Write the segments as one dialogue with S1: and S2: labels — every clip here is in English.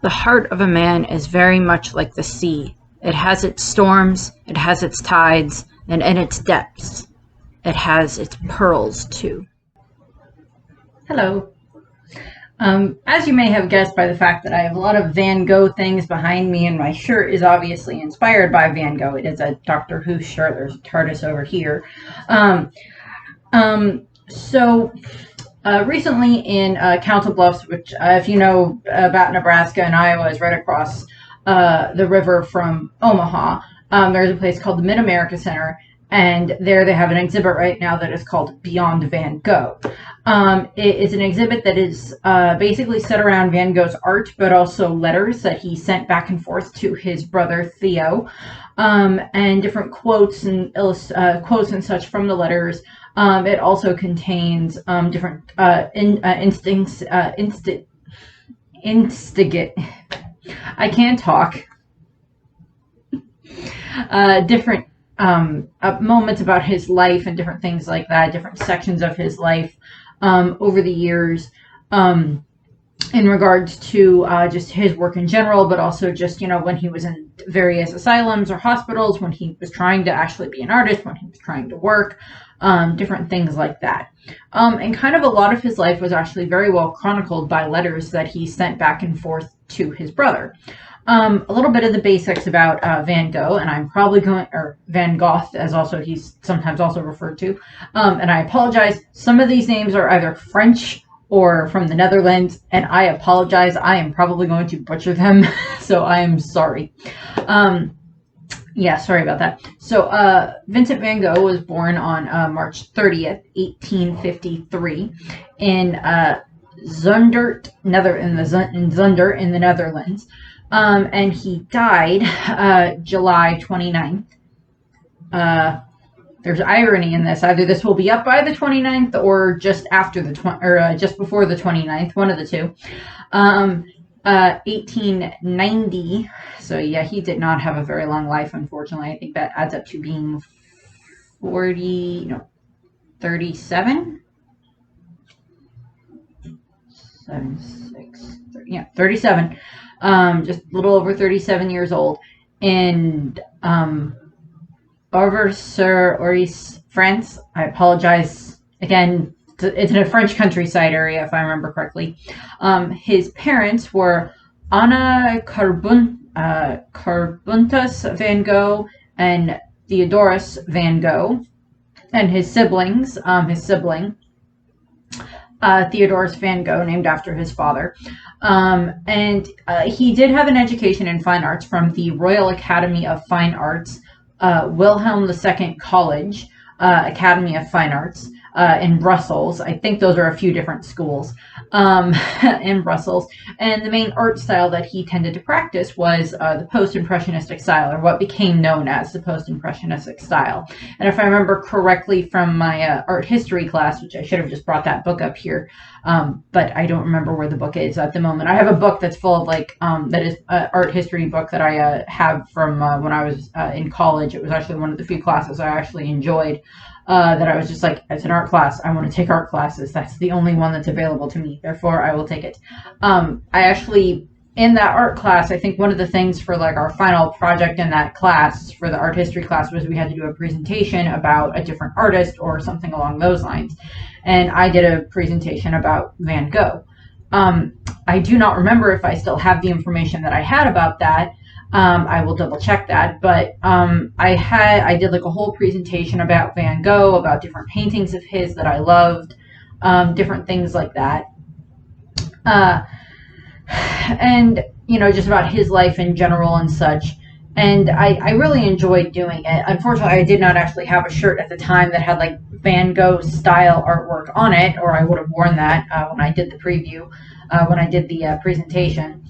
S1: The heart of a man is very much like the sea. It has its storms, it has its tides, and in its depths, it has its pearls too.
S2: Hello. As you may have guessed by the fact that I have a lot of Van Gogh things behind me, and my shirt is obviously inspired by Van Gogh. It is a Doctor Who shirt. There's a TARDIS over here. Recently in Council Bluffs, which if you know about Nebraska and Iowa, is right across the river from Omaha, there's a place called the Mid-America Center, and there they have an exhibit right now that is called Beyond Van Gogh. It is an exhibit that is basically set around Van Gogh's art, but also letters that he sent back and forth to his brother Theo, and different quotes and quotes and such from the letters. It also contains different instigate. I can't talk. Different moments about his life and different things like that, different sections of his life over the years, in regards to just his work in general, but also just, when he was in various asylums or hospitals, when he was trying to actually be an artist, when he was trying to work, different things like that. And kind of a lot of his life was actually very well chronicled by letters that he sent back and forth to his brother. A little bit of the basics about Van Gogh, and I'm probably or Van Gogh, as also he's sometimes also referred to, and I apologize, some of these names are either French or from the Netherlands, and I apologize, I am probably going to butcher them, so I am sorry. Sorry about that. So, Vincent Van Gogh was born on March 30th, 1853, in Zundert, in Zunder in the Netherlands. And he died July 29th. There's irony in this. Either this will be up by the 29th or just after the just before the 29th, one of the two. 1890. So yeah, he did not have a very long life, unfortunately. I think that adds up to being 37. 37. Just a little over 37 years old, and Auvergne-sur-Oise, France. I apologize again. It's in a French countryside area, if I remember correctly. His parents were Anna Carbuntus Van Gogh and Theodorus Van Gogh, and his sibling Theodorus Van Gogh, named after his father. And he did have an education in fine arts from the Royal Academy of Fine Arts, Wilhelm II College, Academy of Fine Arts, in Brussels. I think those are a few different schools in Brussels. And the main art style that he tended to practice was the post-impressionistic style, or what became known as the post-impressionistic style. And if I remember correctly from my art history class, which I should have just brought that book up here, but I don't remember where the book is at the moment. I have a book that's full of that is an art history book that I have from when I was in college. It was actually one of the few classes I actually enjoyed. That I was just like, it's an art class, I want to take art classes. That's the only one that's available to me. Therefore, I will take it. I actually, in that art class, I think one of the things for our final project in that class, for the art history class, was we had to do a presentation about a different artist or something along those lines. And I did a presentation about Van Gogh. I do not remember if I still have the information that I had about that. I will double check that, but I did a whole presentation about Van Gogh, about different paintings of his that I loved, different things like that, and just about his life in general and such. And I really enjoyed doing it. Unfortunately, I did not actually have a shirt at the time that had Van Gogh style artwork on it, or I would have worn that when I did the preview, when I did the presentation.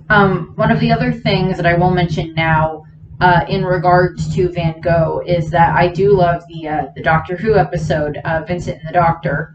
S2: One of the other things that I will mention now in regards to Van Gogh is that I do love the Doctor Who episode, Vincent and the Doctor,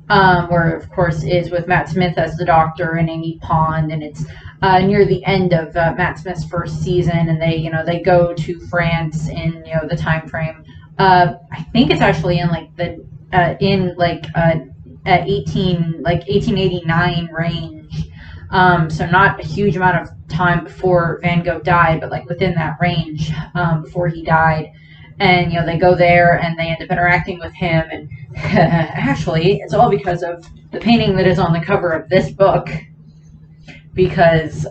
S2: where, of course, is with Matt Smith as the Doctor and Amy Pond, and it's near the end of Matt Smith's first season, and they go to France in the time frame. I think it's actually in 1889 range. So not a huge amount of time before Van Gogh died, but like within that range, before he died. And they go there and they end up interacting with him, and actually it's all because of the painting that is on the cover of this book, because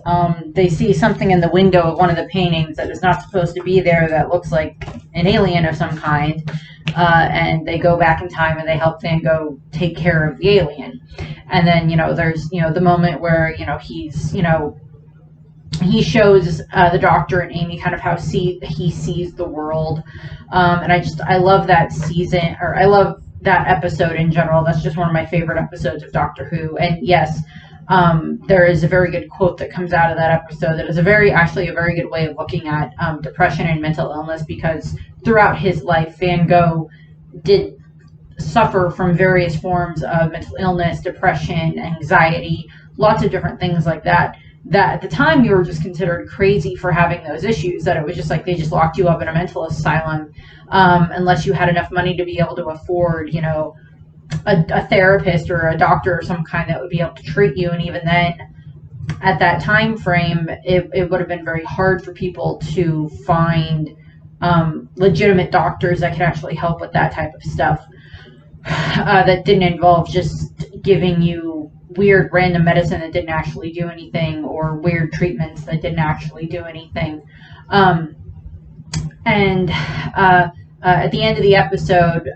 S2: they see something in the window of one of the paintings that is not supposed to be there, that looks like an alien of some kind, and they go back in time and they help Van Gogh take care of the alien. And then there's the moment where he shows the Doctor and Amy kind of how he sees the world, and I love that season, or I love that episode in general. That's just one of my favorite episodes of Doctor Who. And yes, there is a very good quote that comes out of that episode that is actually a very good way of looking at depression and mental illness, because throughout his life, Van Gogh did suffer from various forms of mental illness, depression, anxiety, lots of different things like that at the time you were just considered crazy for having those issues, that it was just like they just locked you up in a mental asylum, unless you had enough money to be able to afford a therapist or a doctor or some kind that would be able to treat you. And even then, at that time frame, it would have been very hard for people to find legitimate doctors that could actually help with that type of stuff, that didn't involve just giving you weird random medicine that didn't actually do anything, or weird treatments that didn't actually do anything. And at the end of the episode,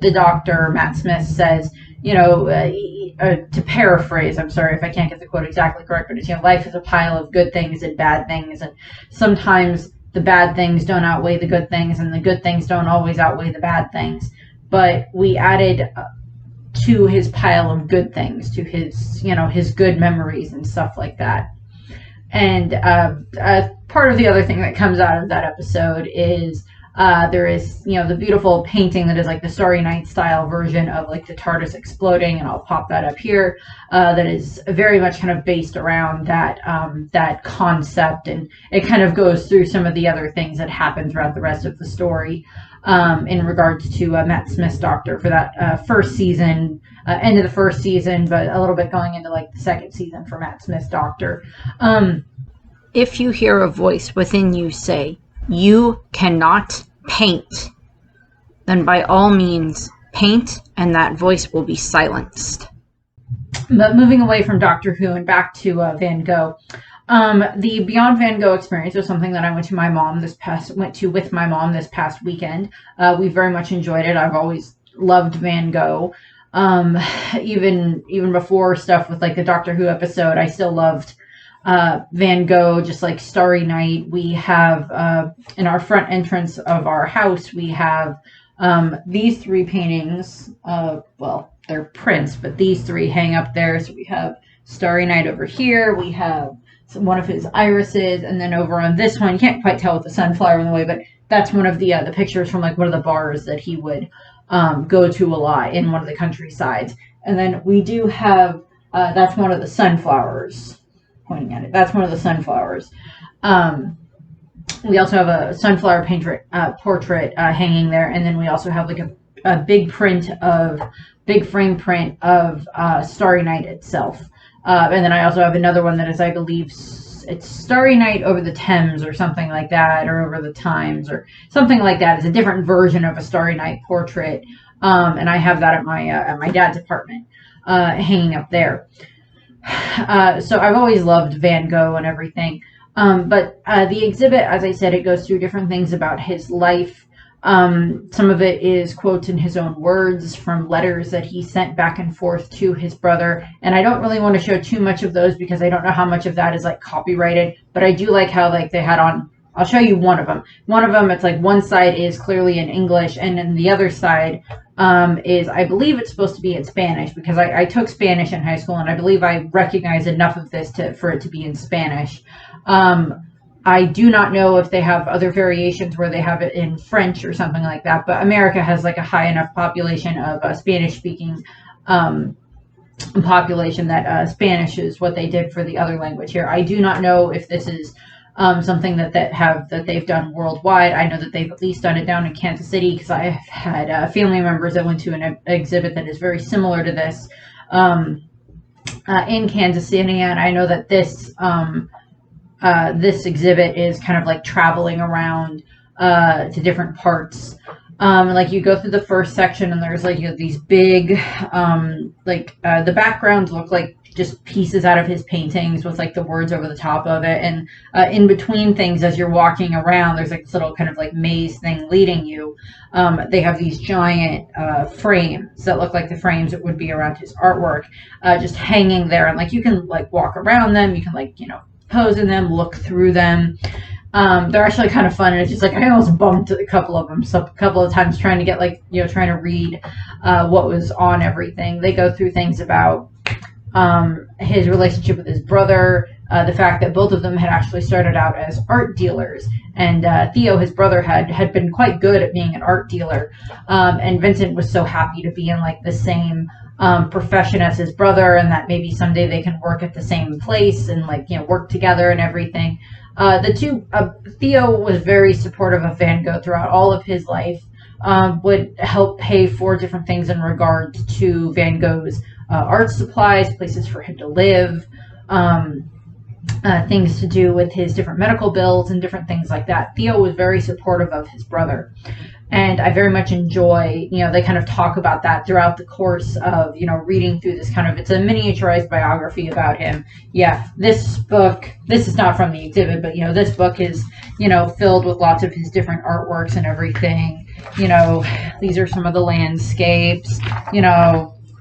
S2: the Doctor, Matt Smith, says, to paraphrase, I'm sorry if I can't get the quote exactly correct, but it's, life is a pile of good things and bad things, and sometimes the bad things don't outweigh the good things, and the good things don't always outweigh the bad things. But we added to his pile of good things, to his, his good memories and stuff like that. And part of the other thing that comes out of that episode is there is, the beautiful painting that is like the Starry Night style version of like the TARDIS exploding, and I'll pop that up here, that is very much kind of based around that concept, and it kind of goes through some of the other things that happen throughout the rest of the story, in regards to Matt Smith's Doctor for that first season, end of the first season, but a little bit going into like the second season for Matt Smith's Doctor.
S1: If you hear a voice within you say, "You cannot paint," then by all means paint, and that voice will be silenced.
S2: But moving away from Doctor Who and back to Van Gogh, the Beyond Van Gogh experience was something that I went to with my mom this past weekend. We very much enjoyed it. I've always loved Van Gogh. Even before stuff with like the Doctor Who episode, I still loved Van Gogh, just like Starry Night. We have in our front entrance of our house, we have these three paintings. Well, they're prints, but these three hang up there. So we have Starry Night over here. We have one of his irises, and then over on this one, you can't quite tell with the sunflower in the way, but that's one of the pictures from like one of the bars that he would go to a lot in one of the countrysides. And then we do have that's one of the sunflowers. Pointing at it, that's one of the sunflowers. We also have a sunflower portrait hanging there, and then we also have like a big frame print of Starry Night itself. And then I also have another one that is, I believe, it's Starry Night over the Thames or something like that, or over the Times or something like that. It's a different version of a Starry Night portrait, and I have that at my dad's apartment, hanging up there. So I've always loved Van Gogh and everything. But the exhibit, as I said, it goes through different things about his life. Some of it is quotes in his own words from letters that he sent back and forth to his brother. And I don't really want to show too much of those because I don't know how much of that is like copyrighted, but I do like how like they had on, I'll show you one of them. One of them, it's like one side is clearly in English, and then the other side is, I believe it's supposed to be in Spanish, because I took Spanish in high school, and I believe I recognize enough of this for it to be in Spanish. I do not know if they have other variations where they have it in French or something like that, but America has like a high enough population of Spanish-speaking population that Spanish is what they did for the other language here. I do not know if this is something that they've done worldwide. I know that they've at least done it down in Kansas City, because I have had family members that went to an exhibit that is very similar to this. in Kansas City, and I know that this exhibit is kind of like traveling around to different parts. Like you go through the first section, and there's like these big, the backgrounds look like just pieces out of his paintings with like the words over the top of it, and in between things as you're walking around, there's like this little kind of like maze thing leading you. They have these giant frames that look like the frames that would be around his artwork, just hanging there, and like you can like walk around them, you can like pose in them, look through them. They're actually kind of fun, and it's just like I almost bumped a couple of them, so a couple of times trying to get like trying to read what was on everything. They go through things about his relationship with his brother, the fact that both of them had actually started out as art dealers, and Theo, his brother, had been quite good at being an art dealer, and Vincent was so happy to be in like the same profession as his brother, and that maybe someday they can work at the same place and like work together and everything. Theo was very supportive of Van Gogh throughout all of his life. Would help pay for different things in regards to Van Gogh's art supplies, places for him to live, things to do with his different medical bills and different things like that. Theo was very supportive of his brother. And I very much enjoy, they kind of talk about that throughout the course of, reading through this kind of, it's a miniaturized biography about him. Yeah, this is not from the exhibit, but, this book is, filled with lots of his different artworks and everything. These are some of the landscapes.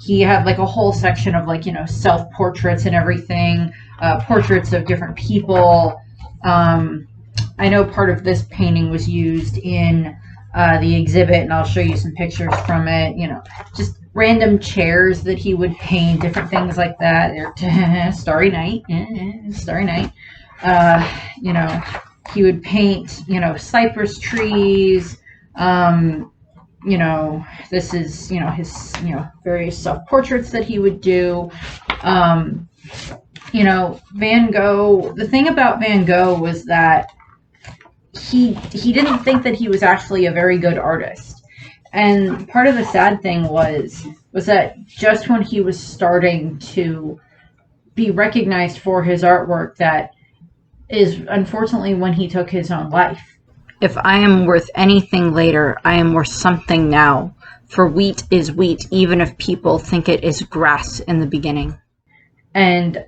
S2: He had like a whole section of like, self-portraits and everything, portraits of different people. I know part of this painting was used in the exhibit, and I'll show you some pictures from it. Just random chairs that he would paint, different things like that. Starry night, starry night. He would paint, cypress trees. This is, his, various self-portraits that he would do. Van Gogh, the thing about Van Gogh was that he didn't think that he was actually a very good artist. And part of the sad thing was that just when he was starting to be recognized for his artwork, that is unfortunately when he took his own life.
S1: If I am worth anything later, I am worth something now. For wheat is wheat, even if people think it is grass in the beginning.
S2: And,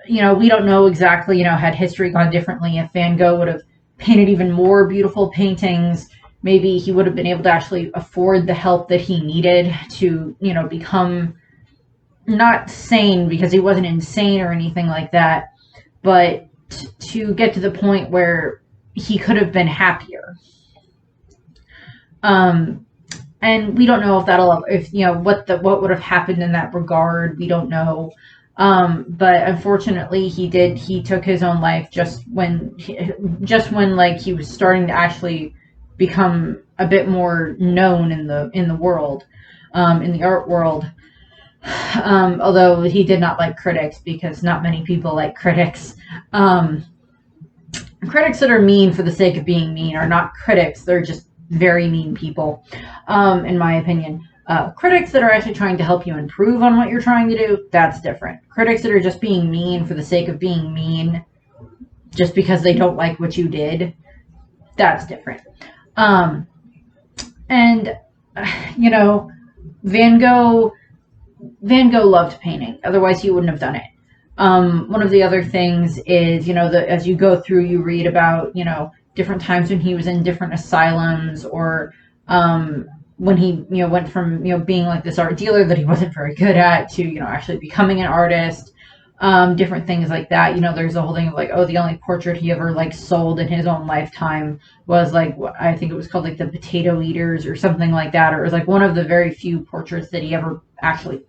S2: we don't know exactly, had history gone differently, if Van Gogh would have painted even more beautiful paintings, maybe he would have been able to actually afford the help that he needed to, become not sane, because he wasn't insane or anything like that, but to get to the point where he could have been happier. And we don't know what would have happened in that regard. We don't know. But unfortunately he took his own life just when like he was starting to actually become a bit more known in the world, in the art world. Although he did not like critics, because not many people like critics. Critics that are mean for the sake of being mean are not critics. They're just very mean people, in my opinion. Critics that are actually trying to help you improve on what you're trying to do, that's different. Critics that are just being mean for the sake of being mean, just because they don't like what you did, that's different. Van Gogh loved painting. Otherwise, he wouldn't have done it. One of the other things is, as you go through, you read about, different times when he was in different asylums, or when he, went from, being like this art dealer that he wasn't very good at to, actually becoming an artist, different things like that. There's a whole thing of like, the only portrait he ever like sold in his own lifetime was like, I think it was called like the Potato Eaters or something like that. Or it was like one of the very few portraits that he ever actually,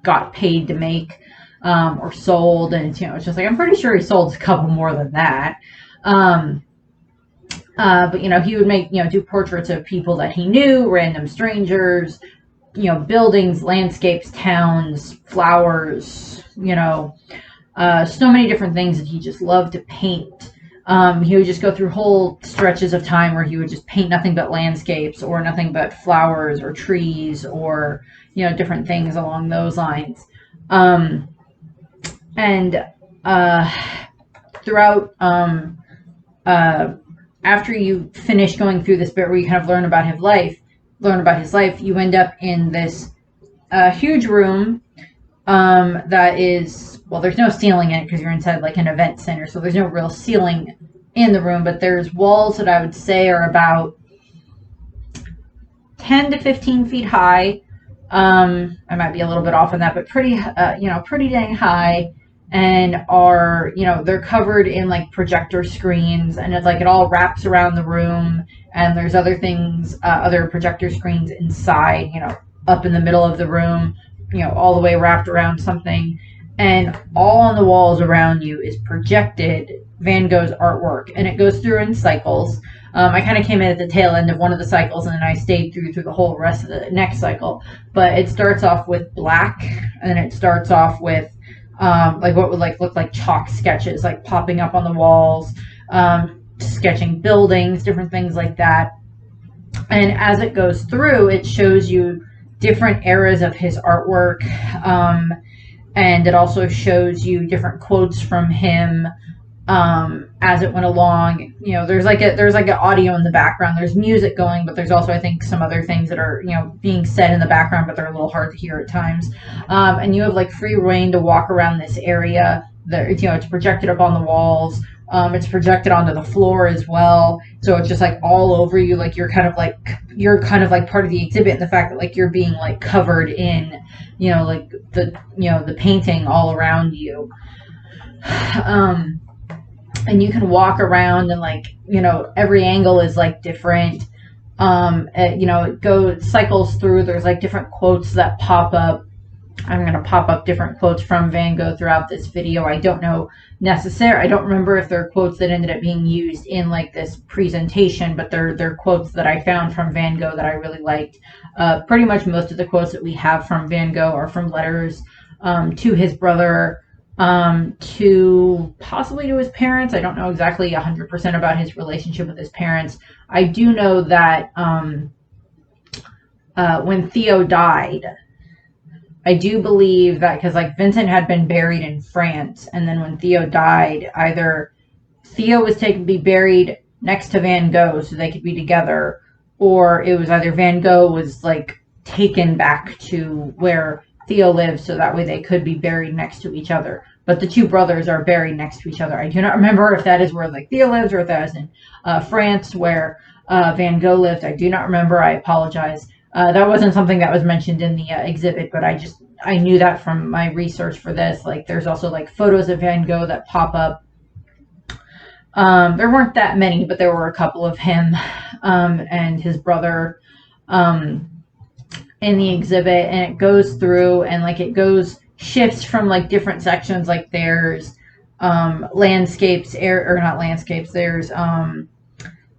S2: got paid to make. Or sold, and it's just like, I'm pretty sure he sold a couple more than that. But he would make, do portraits of people that he knew, random strangers, buildings, landscapes, towns, flowers, so many different things that he just loved to paint. He would just go through whole stretches of time where he would just paint nothing but landscapes, or nothing but flowers or trees, or different things along those lines. And throughout, after you finish going through this bit where you kind of learn about his life, you end up in this huge room that is, well, there's no ceiling in it because you're inside like an event center, so there's no real ceiling in the room, but there's walls that I would say are about 10 to 15 feet high. I might be a little bit off on that, but pretty, pretty dang high, and are, they're covered in like projector screens, and it's like it all wraps around the room, and there's other things, other projector screens inside, up in the middle of the room, all the way wrapped around something, and all on the walls around you is projected Van Gogh's artwork, and it goes through in cycles. I kind of came in at the tail end of one of the cycles, and then I stayed through the whole rest of the next cycle. But it starts off with black, and then it starts off with like what would like look like chalk sketches, like popping up on the walls, sketching buildings, different things like that. And as it goes through, it shows you different eras of his artwork, and it also shows you different quotes from him as it went along. There's like an audio in the background, there's music going, but there's also, I think, some other things that are being said in the background, but they're a little hard to hear at times. And you have like free reign to walk around this area. It's projected up on the walls. It's projected onto the floor as well, so it's just like all over you, like you're kind of like part of the exhibit, and the fact that like you're being like covered in like the painting all around you. And you can walk around, and like every angle is like different. It cycles through. There's like different quotes that pop up. I'm going to pop up different quotes from Van Gogh throughout this video. I don't remember if they're quotes that ended up being used in like this presentation, but they're quotes that I found from Van Gogh that I really liked. Pretty much most of the quotes that we have from Van Gogh are from letters to his brother, to possibly to his parents. I don't know exactly 100% about his relationship with his parents. I do know that when Theo died, I do believe that, because like Vincent had been buried in France, and then when Theo died, either Theo was taken to be buried next to Van Gogh so they could be together, or it was either Van Gogh was like taken back to where Theo lives so that way they could be buried next to each other. But the two brothers are buried next to each other. I do not remember if that is where like Theo lives, or if that is in France where Van Gogh lived. I do not remember. I apologize. That wasn't something that was mentioned in the exhibit, but I knew that from my research for this. Like, there's also like photos of Van Gogh that pop up. There weren't that many, but there were a couple of him and his brother in the exhibit, and it goes through, and like shifts from like different sections. Like there's landscapes, not landscapes. There's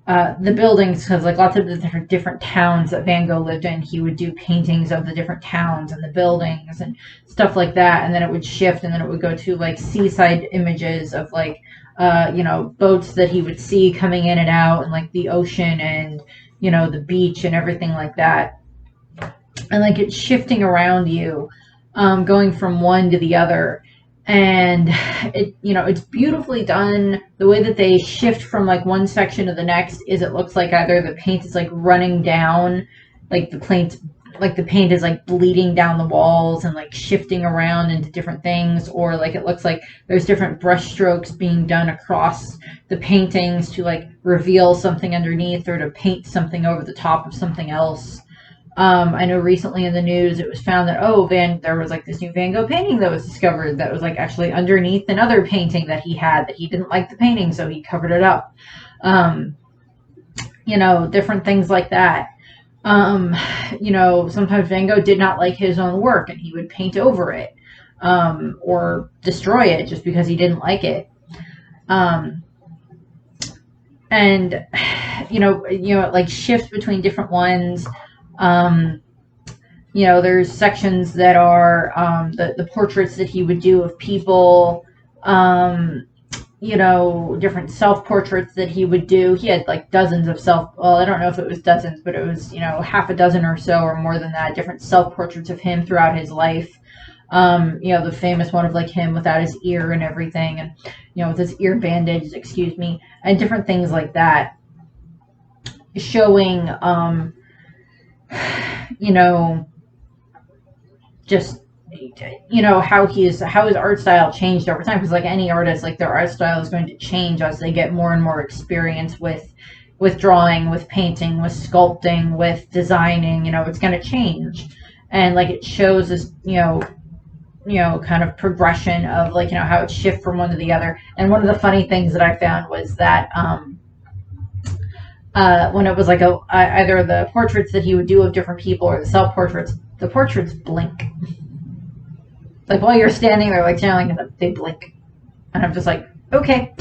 S2: the buildings, because like lots of the different towns that Van Gogh lived in, he would do paintings of the different towns and the buildings and stuff like that, and then it would shift, and then it would go to like seaside images of like boats that he would see coming in and out, and like the ocean and the beach and everything like that, and like it's shifting around you, going from one to the other. And it's beautifully done. The way that they shift from like one section to the next is, it looks like either the paint is like running down, like the paint is like bleeding down the walls and like shifting around into different things, or like it looks like there's different brush strokes being done across the paintings to like reveal something underneath, or to paint something over the top of something else. I know recently in the news it was found that there was like this new Van Gogh painting that was discovered that was like actually underneath another painting that he had, that he didn't like the painting, so he covered it up. Different things like that. Sometimes Van Gogh did not like his own work, and he would paint over it, or destroy it just because he didn't like it. And it like shifts between different ones. There's sections that are the portraits that he would do of people, different self-portraits that he would do. He had like dozens of I don't know if it was dozens, but it was, half a dozen or so, or more than that, different self-portraits of him throughout his life. The famous one of like him without his ear and everything, and with his ear bandaged, excuse me, and different things like that, showing just how his art style changed over time, because like any artist, like their art style is going to change as they get more and more experience with drawing, with painting, with sculpting, with designing. It's going to change, and like it shows this kind of progression of like how it shifts from one to the other. And one of the funny things that I found was that when it was like either the portraits that he would do of different people or the self-portraits, the portraits blink. Like while you're standing there, like channeling, they blink, and I'm just like, okay.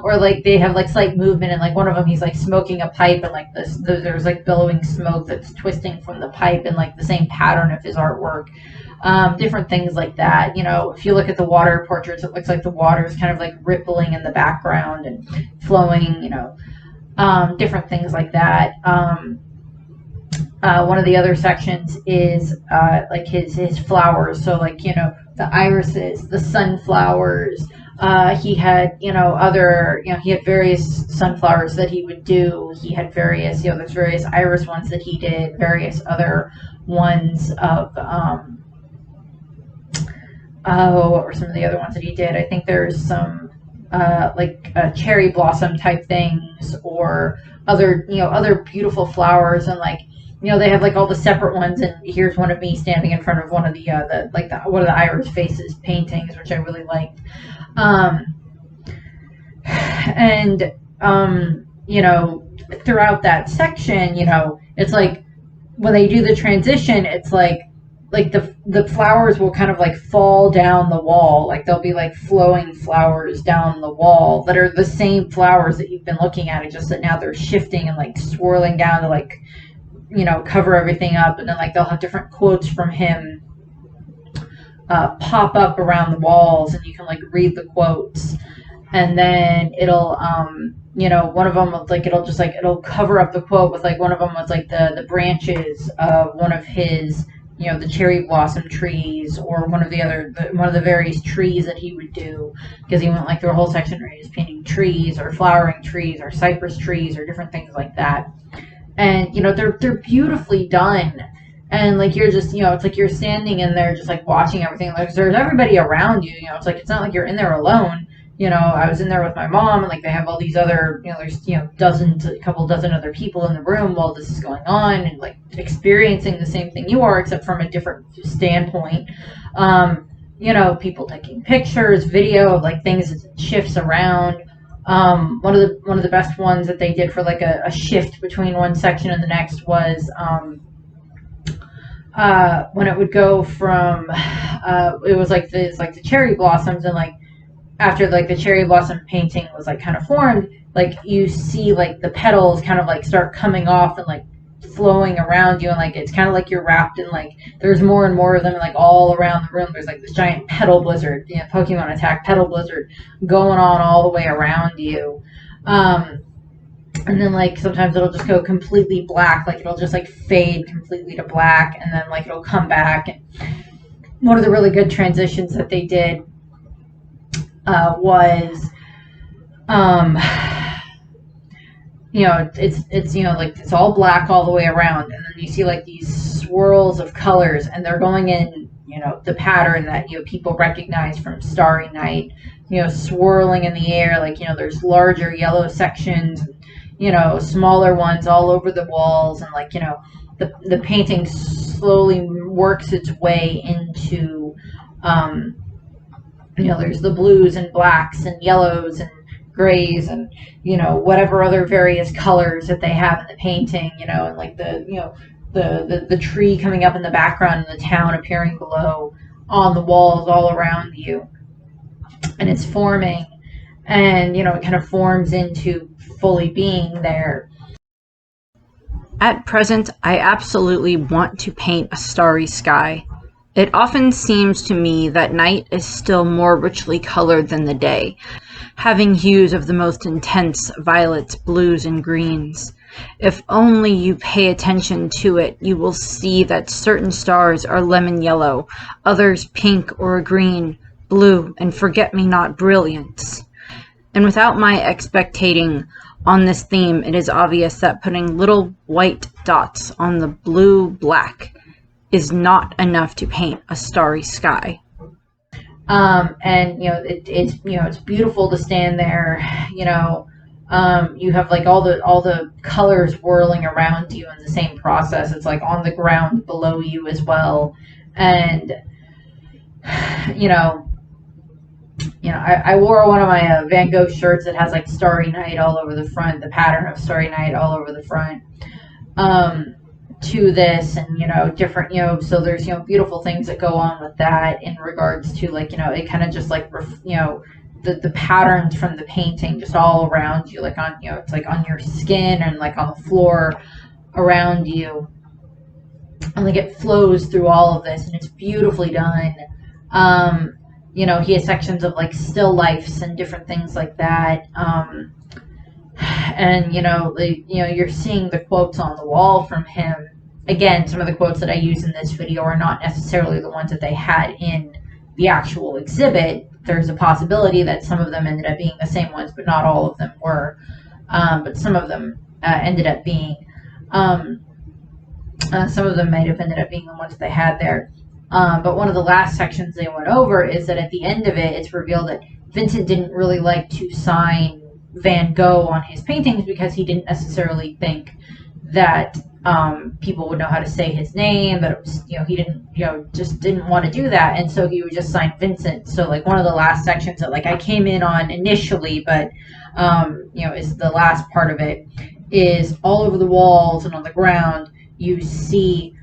S2: Or like they have like slight movement, and like one of them, he's like smoking a pipe, and like there's like billowing smoke that's twisting from the pipe, and like the same pattern of his artwork. Different things like that. If you look at the water portraits, it looks like the water is kind of like rippling in the background and flowing. Different things like that. One of the other sections is like his flowers. So like the irises, the sunflowers. He had other he had various sunflowers that he would do. He had various there's various iris ones that he did. Various other ones of what were some of the other ones that he did? I think there's some like cherry blossom type things, or other beautiful flowers, and like they have like all the separate ones, and here's one of me standing in front of one of the one of the iris faces paintings, which I really liked. And throughout that section, it's like when they do the transition, it's like the flowers will kind of like fall down the wall, like there'll be like flowing flowers down the wall that are the same flowers that you've been looking at. It's just that now they're shifting and like swirling down to like cover everything up, and then like they'll have different quotes from him pop up around the walls, and you can like read the quotes, and then it'll one of them like it'll cover up the quote with like one of them was like the branches of one of his the cherry blossom trees, or one of the various trees that he would do, because he went like through a whole section where he was painting trees or flowering trees or cypress trees or different things like that. And they're beautifully done, and like you're just it's like you're standing in there just like watching everything. Like there's everybody around you. It's like it's not like you're in there alone. I was in there with my mom, and like they have all these other there's a couple dozen other people in the room while this is going on, and like experiencing the same thing you are, except from a different standpoint. People taking pictures, video of like things as it shifts around. One of the best ones that they did for like a shift between one section and the next was when it would go from it was like the cherry blossoms, and like after like the cherry blossom painting was like kind of formed, like you see like the petals kind of like start coming off and like flowing around you, and like it's kind of like you're wrapped in like there's more and more of them, and like all around the room there's like this giant petal blizzard, Pokemon attack petal blizzard going on all the way around you. And then like sometimes it'll just go completely black, like it'll just like fade completely to black, and then like it'll come back. And one of the really good transitions that they did was it's like it's all black all the way around, and then you see like these swirls of colors, and they're going in the pattern that people recognize from Starry Night, swirling in the air, like there's larger yellow sections, smaller ones all over the walls, and like the painting slowly works its way into there's the blues and blacks and yellows and grays and whatever other various colors that they have in the painting, and like the tree coming up in the background and the town appearing below on the walls all around you, and it's forming, and it kind of forms into fully being there.
S1: At present, I absolutely want to paint a starry sky. It often seems to me that night is still more richly colored than the day, having hues of the most intense violets, blues, and greens. If only you pay attention to it, you will see that certain stars are lemon yellow, others pink or green, blue, and forget-me-not brilliance. And without my expectating on this theme, it is obvious that putting little white dots on the blue-black is not enough to paint a starry sky.
S2: And it's beautiful to stand there. You have like all the colors whirling around you in the same process. It's like on the ground below you as well, and I wore one of my Van Gogh shirts that has like Starry Night all over the front, the pattern of Starry Night all over the front. To this, and different, so there's beautiful things that go on with that in regards to like it kind of just like the patterns from the painting just all around you, like on it's like on your skin and like on the floor around you, and like it flows through all of this, and it's beautifully done. He has sections of like still lifes and different things like that. And you're seeing the quotes on the wall from him. Again, some of the quotes that I use in this video are not necessarily the ones that they had in the actual exhibit. There's a possibility that some of them ended up being the same ones, but not all of them were. But some of them ended up being, some of them might have ended up being the ones that they had there. But one of the last sections they went over is that at the end of it, it's revealed that Vincent didn't really like to sign Van Gogh on his paintings because he didn't necessarily think that people would know how to say his name, that it was, he didn't, just didn't want to do that, and so he would just sign Vincent. So like one of the last sections that like I came in on initially, but is the last part of it, is all over the walls and on the ground you see,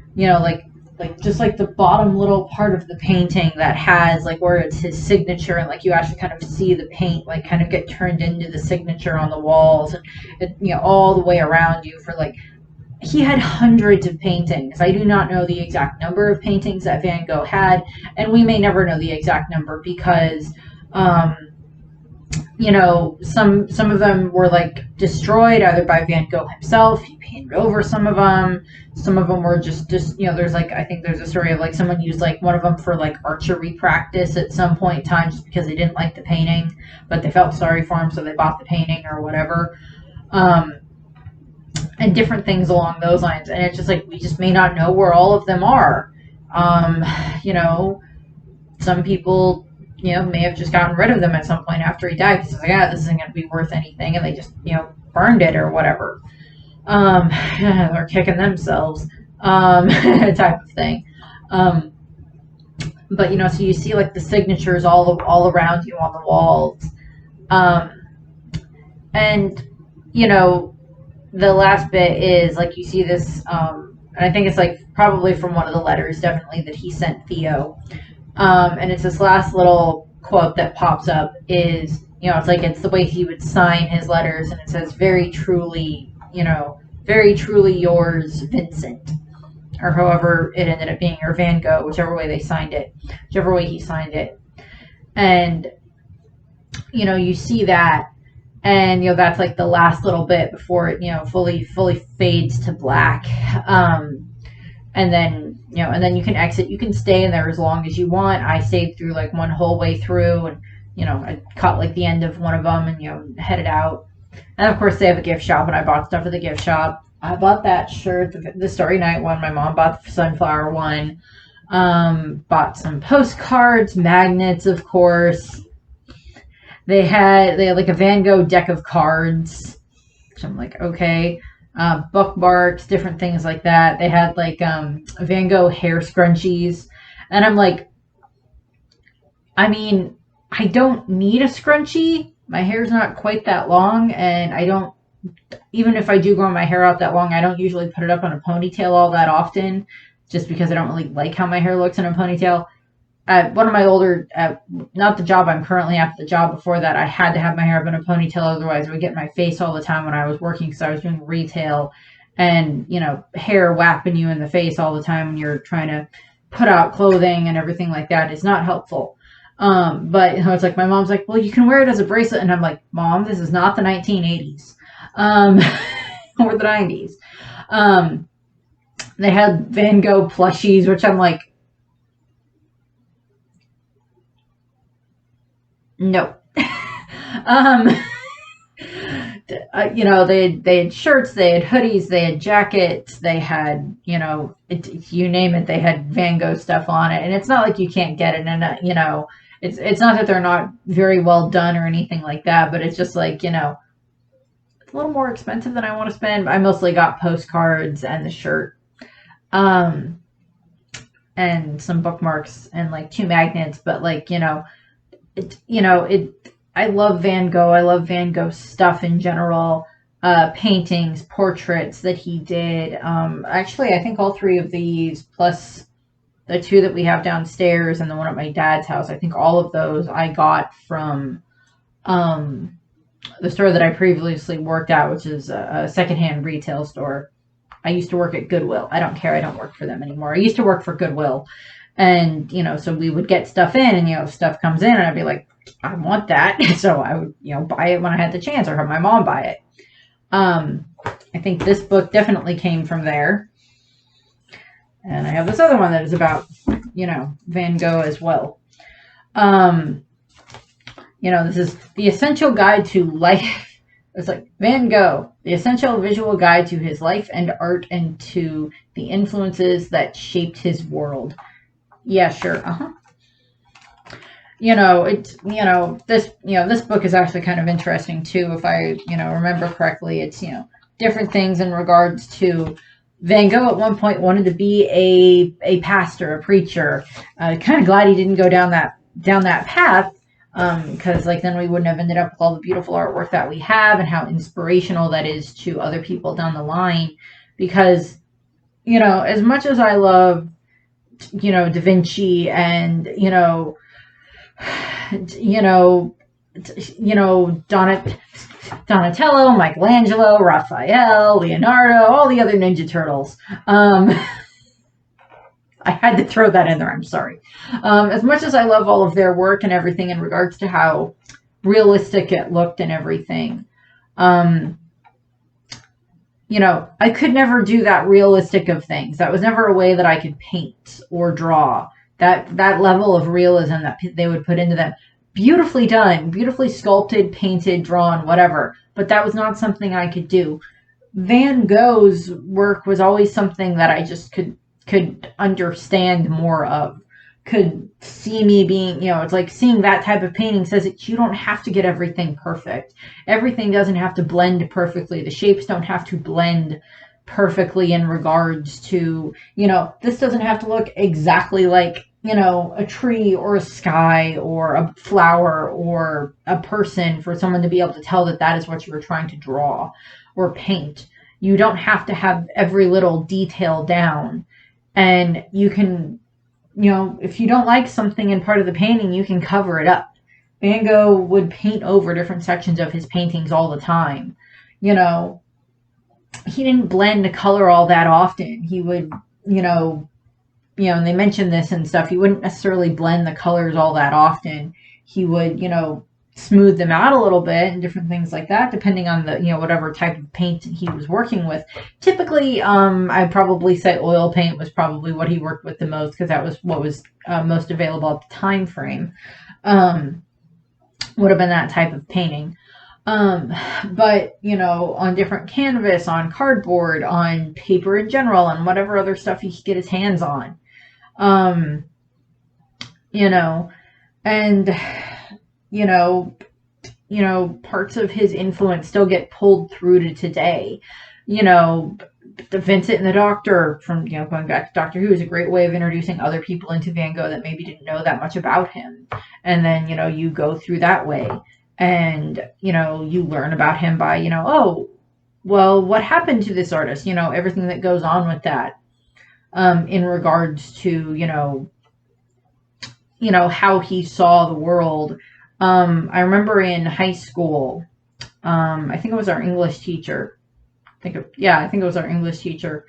S2: like just like the bottom little part of the painting that has like where it's his signature, and like you actually kind of see the paint like kind of get turned into the signature on the walls, and it, all the way around you. For like, he had hundreds of paintings. I do not know the exact number of paintings that Van Gogh had, and we may never know the exact number because some of them were like destroyed either by Van Gogh himself. He painted over some of them. Some of them were just there's like, I think there's a story of like someone used like one of them for like archery practice at some point in time just because they didn't like the painting, but they felt sorry for him, so they bought the painting or whatever. And different things along those lines. And it's just like, we just may not know where all of them are. Some people may have just gotten rid of them at some point after he died because it's like, this isn't going to be worth anything, and they just burned it or whatever, or kicking themselves, type of thing. But so you see like the signatures all around you on the walls, and the last bit is like you see this, and I think it's like probably from one of the letters, definitely, that he sent Theo. And it's this last little quote that pops up is, it's like, it's the way he would sign his letters, and it says, very truly yours, Vincent, or however it ended up being, or Van Gogh, whichever way he signed it. And, you see that, and, that's like the last little bit before it, fully fades to black. And then, and then you can exit. You can stay in there as long as you want. I stayed through like one whole way through, and, I caught like the end of one of them and, headed out. And of course they have a gift shop, and I bought stuff at the gift shop. I bought that shirt, the Starry Night one. My mom bought the sunflower one. Bought some postcards, magnets, of course. They had like a Van Gogh deck of cards, which I'm like, okay. Bookmarks, different things like that. They had like Van Gogh hair scrunchies, and I'm like, I mean, I don't need a scrunchie. My hair's not quite that long, and I don't, even if I do grow my hair out that long, I don't usually put it up on a ponytail all that often, just because I don't really like how my hair looks in a ponytail. One of my older, not the job I'm currently at, the job before that, I had to have my hair up in a ponytail, otherwise I would get in my face all the time when I was working, because I was doing retail, and hair whapping you in the face all the time when you're trying to put out clothing and everything like that is not helpful. But it's like my mom's like, well, you can wear it as a bracelet, and I'm like, Mom, this is not the 1980s or the 90s. They had Van Gogh plushies, which I'm like, no. They had shirts, they had hoodies, they had jackets, they had, you name it, they had Van Gogh stuff on it. And it's not like you can't get it, and it's not that they're not very well done or anything like that, but it's just like, it's a little more expensive than I want to spend. I mostly got postcards and the shirt, and some bookmarks and like 2 magnets, but like, I love Van Gogh. I love Van Gogh stuff in general. Paintings, portraits that he did. Actually, I think all 3 of these, plus the 2 that we have downstairs and the one at my dad's house, I think all of those I got from the store that I previously worked at, which is a secondhand retail store. I used to work at Goodwill. I don't care. I don't work for them anymore. I used to work for Goodwill. And, so we would get stuff in, and, stuff comes in, and I'd be like, I want that. So I would, buy it when I had the chance, or have my mom buy it. I think this book definitely came from there. And I have this other one that is about, Van Gogh as well. This is The Essential Guide to Life. It's like Van Gogh, the essential visual guide to his life and art and to the influences that shaped his world. Yeah, sure. This book is actually kind of interesting too. If I, remember correctly, it's, different things in regards to Van Gogh at one point wanted to be a pastor, a preacher. Kind of glad he didn't go down that path. Because like then we wouldn't have ended up with all the beautiful artwork that we have, and how inspirational that is to other people down the line. Because, as much as I love, Da Vinci and, Donatello, Michelangelo, Raphael, Leonardo, all the other Ninja Turtles. I had to throw that in there. I'm sorry. As much as I love all of their work and everything in regards to how realistic it looked and everything, I could never do that realistic of things. That was never a way that I could paint or draw. That level of realism that they would put into them. Beautifully done, beautifully sculpted, painted, drawn, whatever. But that was not something I could do. Van Gogh's work was always something that I just could understand more of, could see me being, it's like seeing that type of painting says that you don't have to get everything perfect. Everything doesn't have to blend perfectly. The shapes don't have to blend perfectly in regards to, this doesn't have to look exactly like, a tree or a sky or a flower or a person for someone to be able to tell that that is what you were trying to draw or paint. You don't have to have every little detail down. And you can, if you don't like something in part of the painting, you can cover it up. Van Gogh would paint over different sections of his paintings all the time. He didn't blend the color all that often. He would, and they mentioned this and stuff, he wouldn't necessarily blend the colors all that often. He would, smooth them out a little bit and different things like that, depending on the, whatever type of paint he was working with. Typically, I'd probably say oil paint was probably what he worked with the most, because that was what was most available at the time frame. Would have been that type of painting. But, on different canvas, on cardboard, on paper in general, and whatever other stuff he could get his hands on. And parts of his influence still get pulled through to today. The Vincent and the Doctor from, going back to Doctor Who is a great way of introducing other people into Van Gogh that maybe didn't know that much about him. And then, you go through that way and, you learn about him by, oh, well, what happened to this artist? Everything that goes on with that, in regards to, how he saw the world. I remember in high school, I think it was our English teacher. I think it was our English teacher.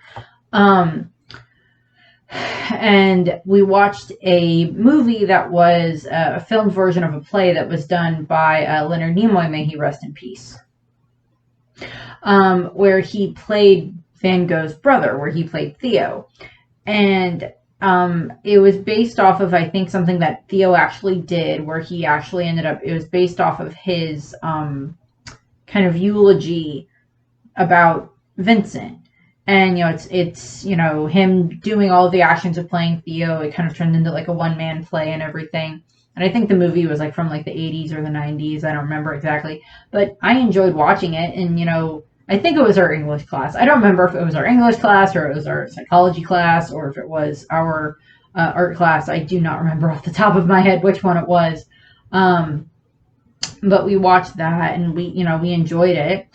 S2: And we watched a movie that was a filmed version of a play that was done by Leonard Nimoy, may he rest in peace, where he played Van Gogh's brother, where he played Theo. And it was based off of, I think, something that Theo actually did, where he actually ended up, it was based off of his kind of eulogy about Vincent. And, it's him doing all of the actions of playing Theo. It kind of turned into like a one-man play and everything. And I think the movie was like from like the 80s or the 90s. I don't remember exactly. But I enjoyed watching it. And, I think it was our English class. I don't remember if it was our English class or it was our psychology class or if it was our art class. I do not remember off the top of my head which one it was. But we watched that and we enjoyed it.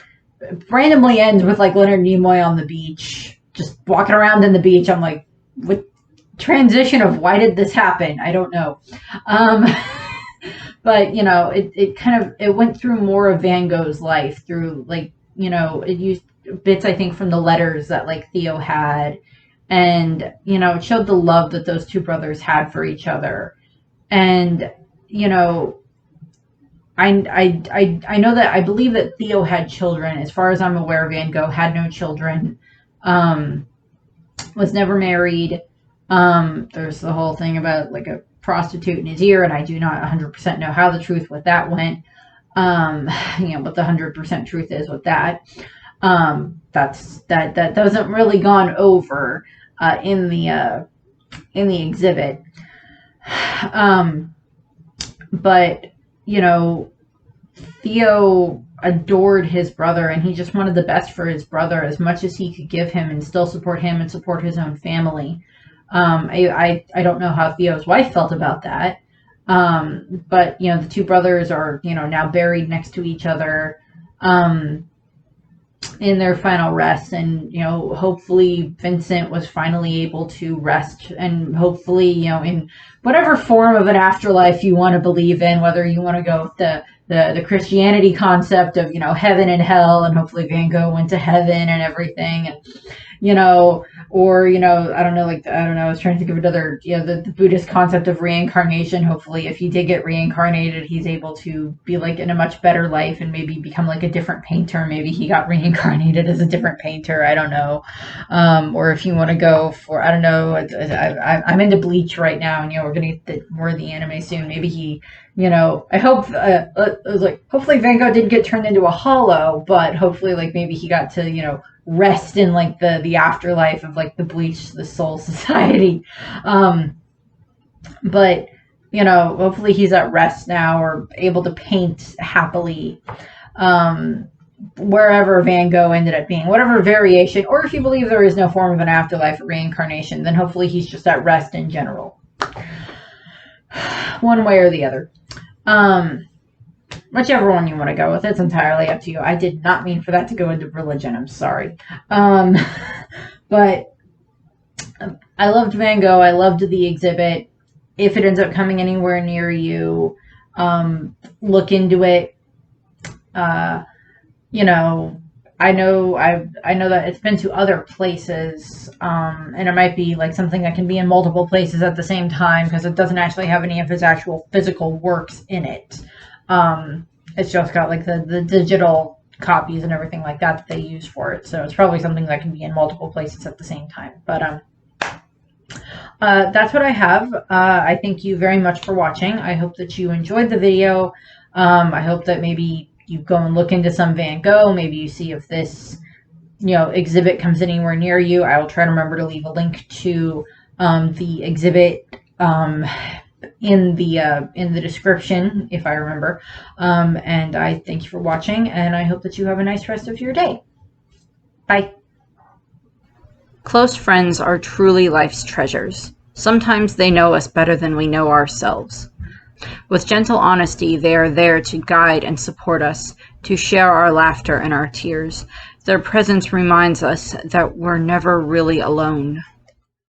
S2: Randomly ends with like Leonard Nimoy on the beach, just walking around in the beach. I'm like, what transition of why did this happen? I don't know. But it went through more of Van Gogh's life through like, it used bits, I think, from the letters that like Theo had, and it showed the love that those two brothers had for each other. And I know that I believe that Theo had children. As far as I'm aware, Van Gogh had no children, was never married. There's the whole thing about like a prostitute in his ear, and I do not 100% know how the truth with that went. What the 100% truth is with that. That doesn't really gone over in the exhibit. But Theo adored his brother, and he just wanted the best for his brother as much as he could give him and still support him and support his own family. I don't know how Theo's wife felt about that. But the two brothers are, now buried next to each other, in their final rest. And, hopefully Vincent was finally able to rest, and hopefully, in whatever form of an afterlife you want to believe in, whether you want to go with the Christianity concept of, heaven and hell, and hopefully Van Gogh went to heaven and everything. And, or, I don't know, I was trying to think of another, the Buddhist concept of reincarnation. Hopefully if he did get reincarnated, he's able to be like in a much better life and maybe become like a different painter. Maybe he got reincarnated as a different painter. I don't know. Or if you want to go for, I don't know, I'm into Bleach right now, and, we're going to get more of the anime soon. Maybe he, I hope, hopefully Van Gogh didn't get turned into a hollow, but hopefully like maybe he got to, rest in like the afterlife of like the Bleach, the Soul Society. But hopefully he's at rest now or able to paint happily, wherever Van Gogh ended up being, whatever variation. Or if you believe there is no form of an afterlife or reincarnation, then hopefully he's just at rest in general, one way or the other. Whichever one you want to go with, it's entirely up to you. I did not mean for that to go into religion. I'm sorry. But I loved Van Gogh. I loved the exhibit. If it ends up coming anywhere near you, look into it. I know that it's been to other places, and it might be like something that can be in multiple places at the same time, because it doesn't actually have any of his actual physical works in it. It's just got like the digital copies and everything like that they use for it. So it's probably something that can be in multiple places at the same time. But that's what I have. I thank you very much for watching. I hope that you enjoyed the video. I hope that maybe you go and look into some Van Gogh. Maybe you see if this, exhibit comes anywhere near you. I will try to remember to leave a link to the exhibit in the description, if I remember. And I thank you for watching, and I hope that you have a nice rest of your day. Bye.
S1: Close friends are truly life's treasures. Sometimes they know us better than we know ourselves. With gentle honesty, they are there to guide and support us, to share our laughter and our tears. Their presence reminds us that we're never really alone.